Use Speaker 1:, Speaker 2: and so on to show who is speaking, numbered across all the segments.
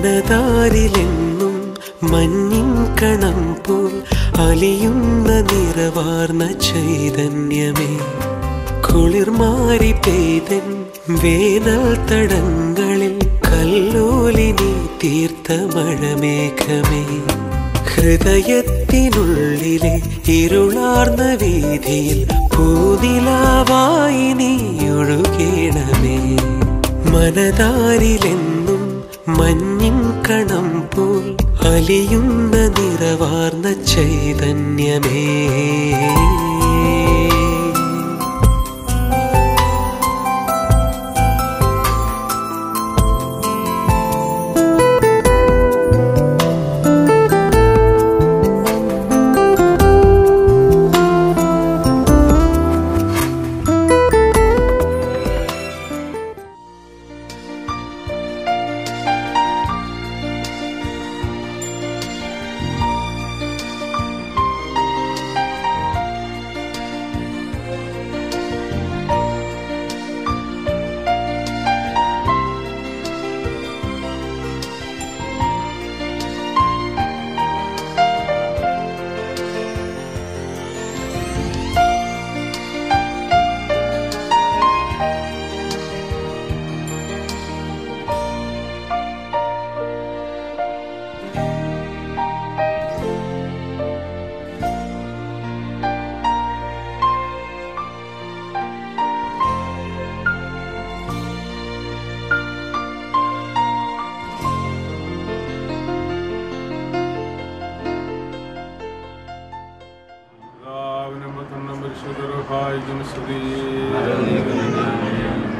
Speaker 1: മനതാരിലെന്നും മഞ്ഞിൻ കണം പോൽ അലിയുന്ന നിറവാർന്ന ചൈതന്യമേ, കുളിർമാരി പെയ്തൻ വേനൽ തടങ്ങളിൽ കല്ലോലിനി തീർത്ത മഴമേഘമേ, ഹൃദയത്തിനുള്ളിലെ ഇരുളാർന്ന വീതിയിൽ പൂനിലാവായി നീ ഒഴുകേണമേ. മനതാരിലെന്നും മഞ്ഞിൻ കണം പോൽ അലിയുന്ന നിറവാർന്ന ചൈതന്യമേ.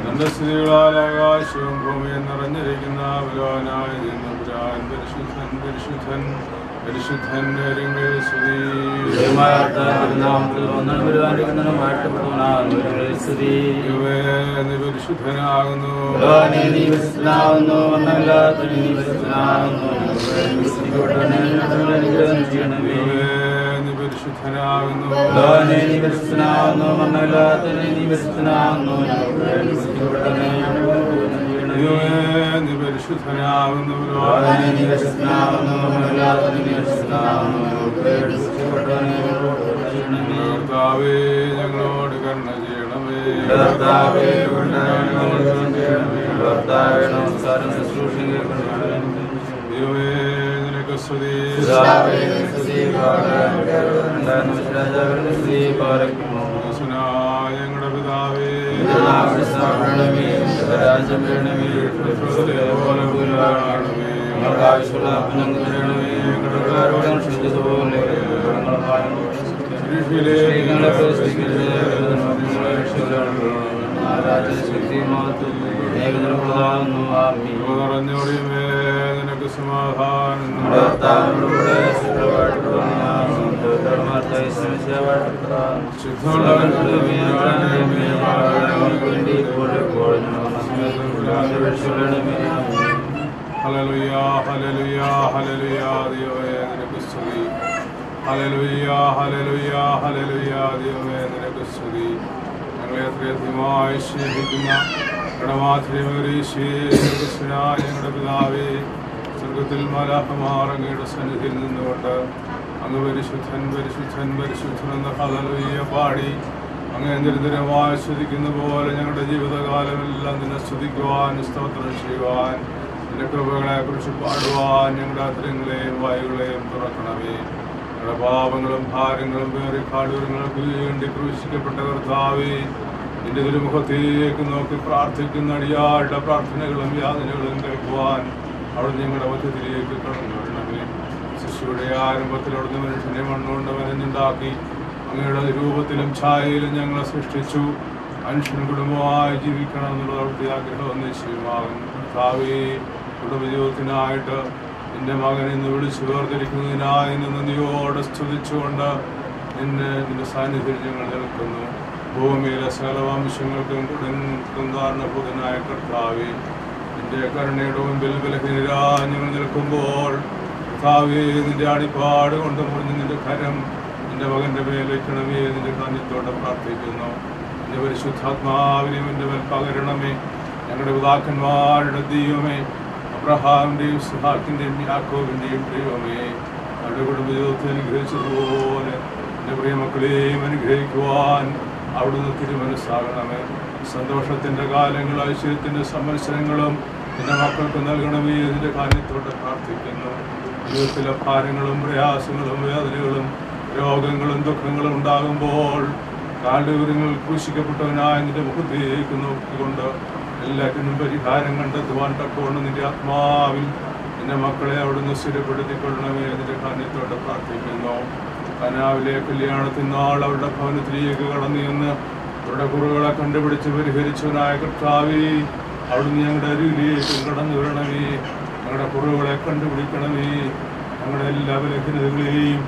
Speaker 1: തന്റെ സ്ത്രീകളാൽ ആകാശവും ഭൂമിയും നിറഞ്ഞിരിക്കുന്ന ബലവാനായ ദൈവപുരാൻ പരിശുദ്ധൻ പരിശുദ്ധൻ പരിശുദ്ധൻ പരിശുദ്ധനാകുന്നു. കർത്താവേ, ഞങ്ങളോട് കരുണ ചെയ്യണമേ. ദൈവമേ, നിനക്ക് സ്തുതി. ഞങ്ങളുടെ പിതാവേ, നിറഞ്ഞോടിയമേ, നിനക്ക് സമാധാനം. Hallelujah hallelujah hallelujah. ദൈവമേ, നിനക്ക് സ്തുതി. Hallelujah hallelujah hallelujah. ദൈവമേ, നിനക്ക് സ്തുതി. ഞങ്ങളെ അത്രയധികമായി സ്നേഹിക്കുന്ന കടമാധുര്യമേറിയ ഞങ്ങളുടെ പിതാവേ, സ്വർഗത്തിൽ മാലാഖമാർ അങ്ങയുടെ സന്നിധിയിൽ നിന്നുകൊണ്ട് അങ്ങ് പരിശുദ്ധൻ പരിശുദ്ധൻ പരിശുദ്ധൻ എന്ന ഹല്ലേലൂയ പാടി അങ്ങ് നിരന്തരമായി സ്തുതിക്കുന്ന പോലെ ഞങ്ങളുടെ ജീവിതകാലമെല്ലാം നിന്നെ സ്തുതിക്കുവാൻ, സ്തോത്രം ചെയ്യുവാൻ, നിന്റെ കൃപകളെക്കുറിച്ച് പാടുവാൻ ഞങ്ങളുടെ അത്രങ്ങളെയും വായുകളെയും തുറക്കണമേ. ഞങ്ങളുടെ പാപങ്ങളും ഭാരങ്ങളും വേറെ കാടുകൾക്ക് വേണ്ടി ക്രൂശിക്കപ്പെട്ട കർത്താവേ, നിന്റെ തിരുമുഖത്തേക്ക് നോക്കി പ്രാർത്ഥിക്കുന്ന അടിയാളുടെ പ്രാർത്ഥനകളും യാതനകളും കേൾക്കുവാൻ അവിടെ ഞങ്ങളുടെ മധ്യത്തിലേക്ക് കടന്നു വരണമേ. ശിശുവിടെ ആരംഭത്തിലവിടുന്ന് മനുഷ്യനെ മണ്ണുകൊണ്ട് മെനഞ്ഞുണ്ടാക്കി അങ്ങയുടെ രൂപത്തിലും ഛായയിലും ഞങ്ങളെ സൃഷ്ടിച്ചു. മനുഷ്യൻ കുടുംബമായി ജീവിക്കണം എന്നുള്ളത് അവിടുത്തെ ആഗ്രഹം നിശ്ചയമാകും. കർത്താവേ, കുടുംബജീവിതത്തിനായിട്ട് നിന്റെ മകനെ ഇന്ന് വിളിച്ചു വേർതിരിക്കുന്നതിനായി നന്ദിയോടെ സ്തുതിച്ചുകൊണ്ട് നിന്റെ സാന്നിധ്യം ഞങ്ങൾ നിൽക്കുന്നു. ഭൂമിയിലെ സകല വംശങ്ങൾക്കും കാരണഭൂതനായ കർത്താവേ, നിന്റെ കരുണയുടെ മുമ്പിൽ ബലഹീനരായി ഞങ്ങൾ നിൽക്കുമ്പോൾ കർത്താവേ, നിന്റെ അടിപ്പാട് കൊണ്ട് മുറിഞ്ഞ് നിന്റെ കരം നിന്റെ മകന്റെ മേലേക്കണമേ. നിന്റെ കാന്യത്തോടെ പ്രാർത്ഥിക്കുന്നു. നിന്റെ പരിശുദ്ധാത്മാവിനെ നിന്റെ മേൽ പകരണമേ. ഞങ്ങളുടെ പിതാക്കന്മാരുടെ ദൈവമേ, അബ്രഹാമിൻ്റെയും ഇസ്ഹാക്കിൻ്റെയും യാക്കോബിൻ്റെയും ദൈവമേ, അവരുടെ കുടുംബജീവിതത്തെ അനുഗ്രഹിച്ചതുപോലെ എൻ്റെ പ്രിയ മക്കളെയും അനുഗ്രഹിക്കുവാൻ അവിടുന്ന് തിരുമനസ്സാകണമേ. സന്തോഷത്തിൻ്റെ കാലങ്ങളും ഐശ്വര്യത്തിൻ്റെ സംവത്സരങ്ങളും എൻ്റെ മക്കൾക്ക് നൽകണമേ. ഇതിൻ്റെ കാര്യത്തോടെ പ്രാർത്ഥിക്കുന്നു. ജീവിതത്തിലെ ഭാരങ്ങളും പ്രയാസങ്ങളും വേദനകളും രോഗങ്ങളും ദുഃഖങ്ങളും ഉണ്ടാകുമ്പോൾ കാൽവരിയിൽ ക്രൂശിക്കപ്പെട്ടവനായ നിന്റെ മുഖത്തേക്ക് നോക്കിക്കൊണ്ട് എല്ലാറ്റിനും പരിഹാരം കണ്ടെത്തുവാൻ തക്കവണ്ണം നിന്റെ ആത്മാവിൽ നിന്റെ മക്കളെ അവിടുന്ന് സ്ഥിരപ്പെടുത്തിക്കൊള്ളണമേ. അതിൻ്റെ കാരണത്തോടെ പ്രാർത്ഥിക്കുന്നു. കനാവിലെ കല്യാണത്തിന് നാൾ അവരുടെ ഭവനത്തിലേക്ക് കടന്നു എന്ന് അവരുടെ കുറവുകളെ കണ്ടുപിടിച്ച് പരിഹരിച്ചവനായ കർത്താവേ, അവിടുന്ന് ഞങ്ങളുടെ അരികിലേക്ക് കടന്നു വരണമേ. ഞങ്ങളുടെ കുറവുകളെ കണ്ടുപിടിക്കണമേ. ഞങ്ങളുടെ എല്ലാ ബലഹീനതകളെയും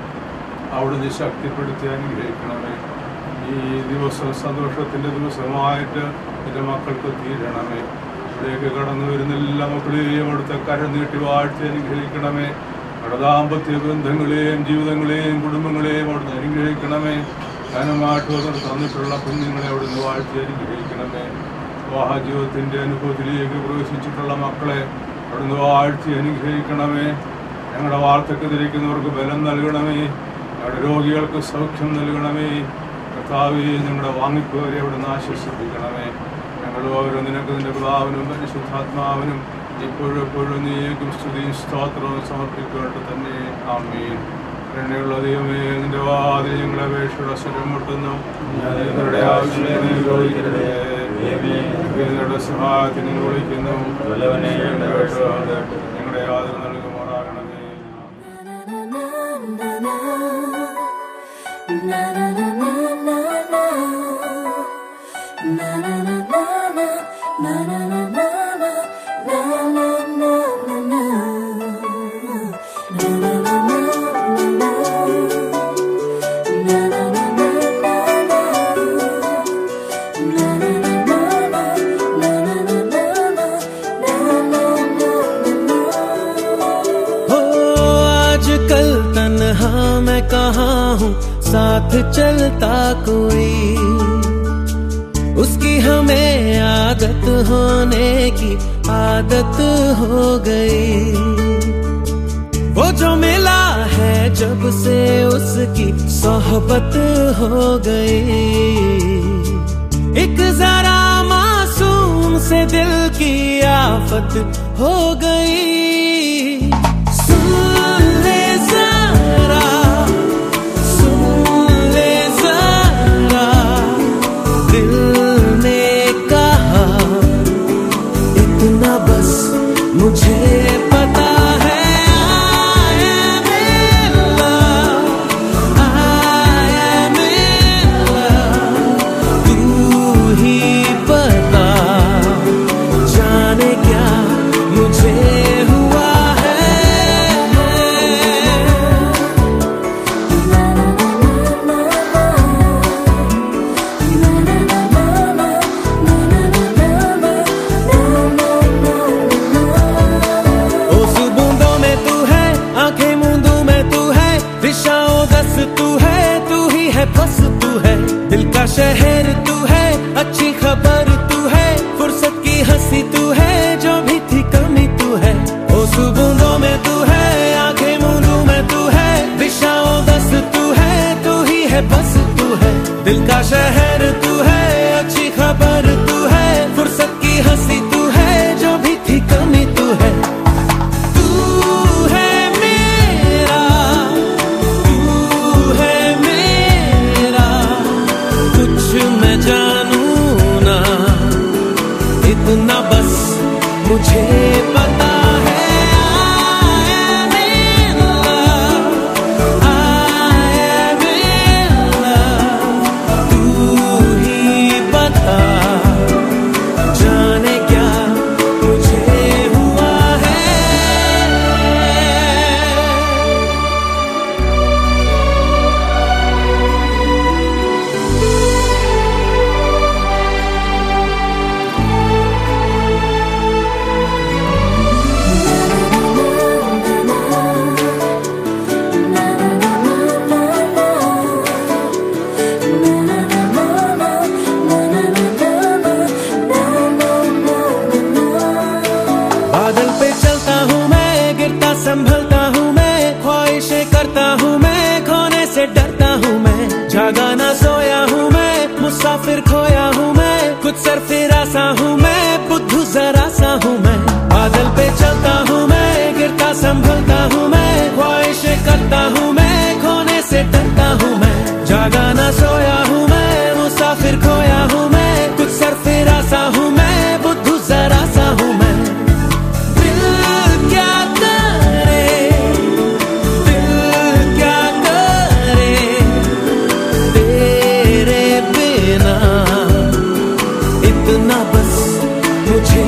Speaker 1: അവിടുന്ന് ശക്തിപ്പെടുത്തി അനുഗ്രഹിക്കണമേ. ഈ ദിവസം സന്തോഷത്തിൻ്റെ ദിവസമായിട്ട് എൻ്റെ മക്കൾക്ക് തീരണമേ. ഇവിടേക്ക് കടന്നു വരുന്ന എല്ലാ മക്കളെയും അവിടുത്തെ കരം നീട്ടി വാഴ്ത്തി അനുഗ്രഹിക്കണമേ. അവരുടെ ദാമ്പത്യ ബന്ധങ്ങളെയും ജീവിതങ്ങളെയും കുടുംബങ്ങളെയും അവിടുന്ന് അനുഗ്രഹിക്കണമേ. ധനമായിട്ട് തന്നിട്ടുള്ള കുഞ്ഞുങ്ങളെ അവിടുന്ന് വാഴ്ത്തി അനുഗ്രഹിക്കണമേ. വിവാഹജീവിതത്തിൻ്റെ അനുഭവത്തിലേക്ക് പ്രവേശിച്ചിട്ടുള്ള മക്കളെ അവിടുന്ന് വാഴ്ത്തി അനുഗ്രഹിക്കണമേ. ഞങ്ങളുടെ വാർത്തക്കെതിരിക്കുന്നവർക്ക് ബലം നൽകണമേ. ഞങ്ങളുടെ രോഗികൾക്ക് സൗഖ്യം നൽകണമേ. കർത്താവേ, ഞങ്ങളുടെ വാങ്ങിപ്പോരെ അവിടുന്ന് ആശ്വസിപ്പിക്കണമേ. ഞങ്ങൾ ഓരോ നിനക്ക് നിന്റെ പിതാവിനും പരിശുദ്ധാത്മാവിനും ഇപ്പോഴും എപ്പോഴും നീക്കും സ്തുതിയും സ്തോത്രവും സമർപ്പിക്കേണ്ട തന്നെ. ആമേൻ. എണ്ണയുള്ള ദൈവമേ, നിന്റെ വാതിൽ ഞങ്ങളെ അപേക്ഷയുടെ സ്വരം മുട്ടുന്നു. ഞങ്ങളുടെ ആവശ്യത്തിന് ചോദിക്കരുതേ. ഞങ്ങളുടെ സഹായത്തിന് വിളിക്കുന്നു. ഞങ്ങളുടെ യാതൊരു നൽകുമാറാകണമേ.
Speaker 2: कहाँ हूँ साथ चलता कोई, उसकी हमें आदत होने की आदत हो गई। वो जो मिला है जब से उसकी सोहबत हो गई। एक जरा मासूम से दिल की आफत हो गई। मुझे पता है तू ही पता जाने क्या मुझे हुआ है। बस तू है दिल का शहर, तू है अच्छी खबर, तू है फुर्सत की हंसी, तू है जो भी थी कमी, तू है ओस बूंदों में, तू है आंखें मूंदों में, तू है दिशाओं दस, तू है तू ही है बस तू है दिल का शहर, तू है अच्छी खबर, तू है फुर्सत की हंसी, तू है जो भी थी कमी, तू है। इतना बस मुझे पता है तू ही बता जाने क्या मुझे हुआ है। सरफिरा सा हूँ मैं, बुद्धू जरा सा हूँ मैं, बादल पे चलता हूँ मैं, गिरता संभलता हूँ मैं, ख्वाहिशें करता हूँ मैं, खोने से डरता हूँ मैं, जागा ना सोया हूँ मैं, मुसाफिर खोया हूँ मैं, कुछ सरफिरा सा हूँ मैं, बुद्धू जरा सा हूँ मैं। दिल क्या करे, दिल क्या करे तेरे बिना, इतना बस मुझे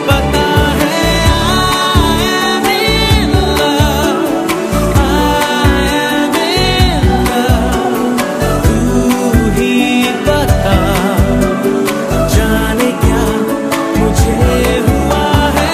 Speaker 2: पता है। I am in love, I am in love, तू ही बता जाने क्या मुझे हुआ है।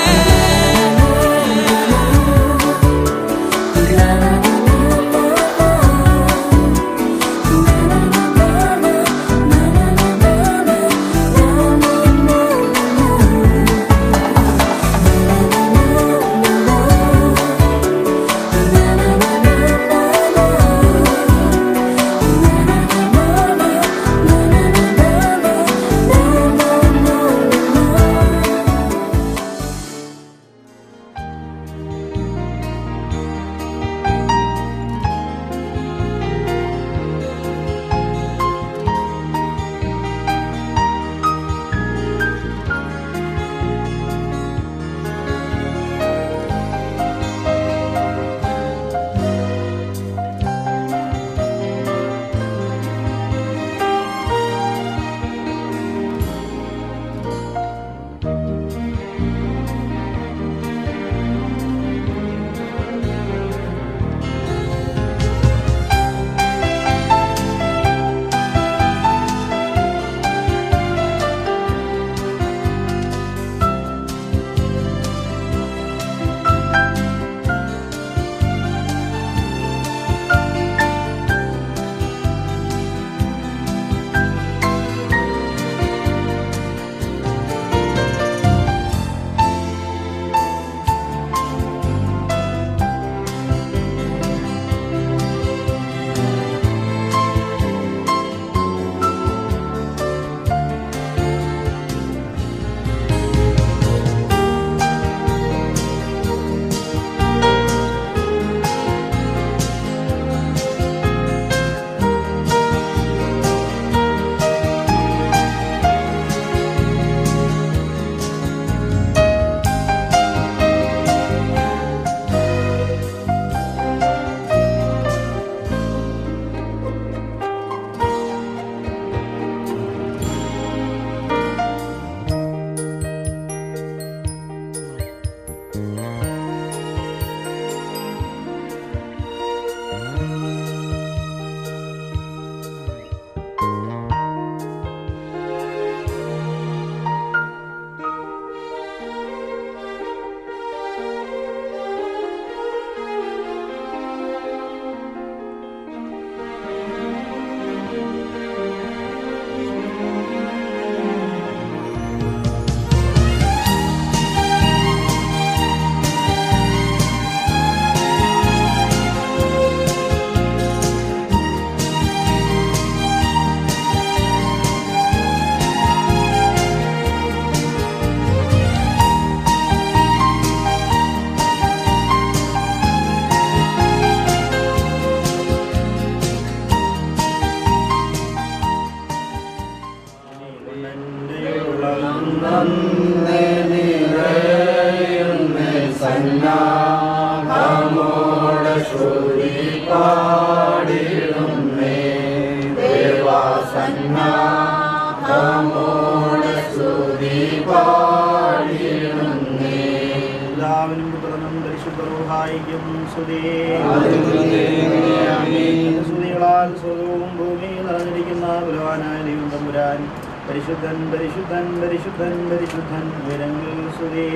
Speaker 3: പരിശുദ്ധൻ പരിശുദ്ധൻ പരിശുദ്ധൻ പരിശുദ്ധൻ ഉയരങ്ങളിൽ സ്തുതി.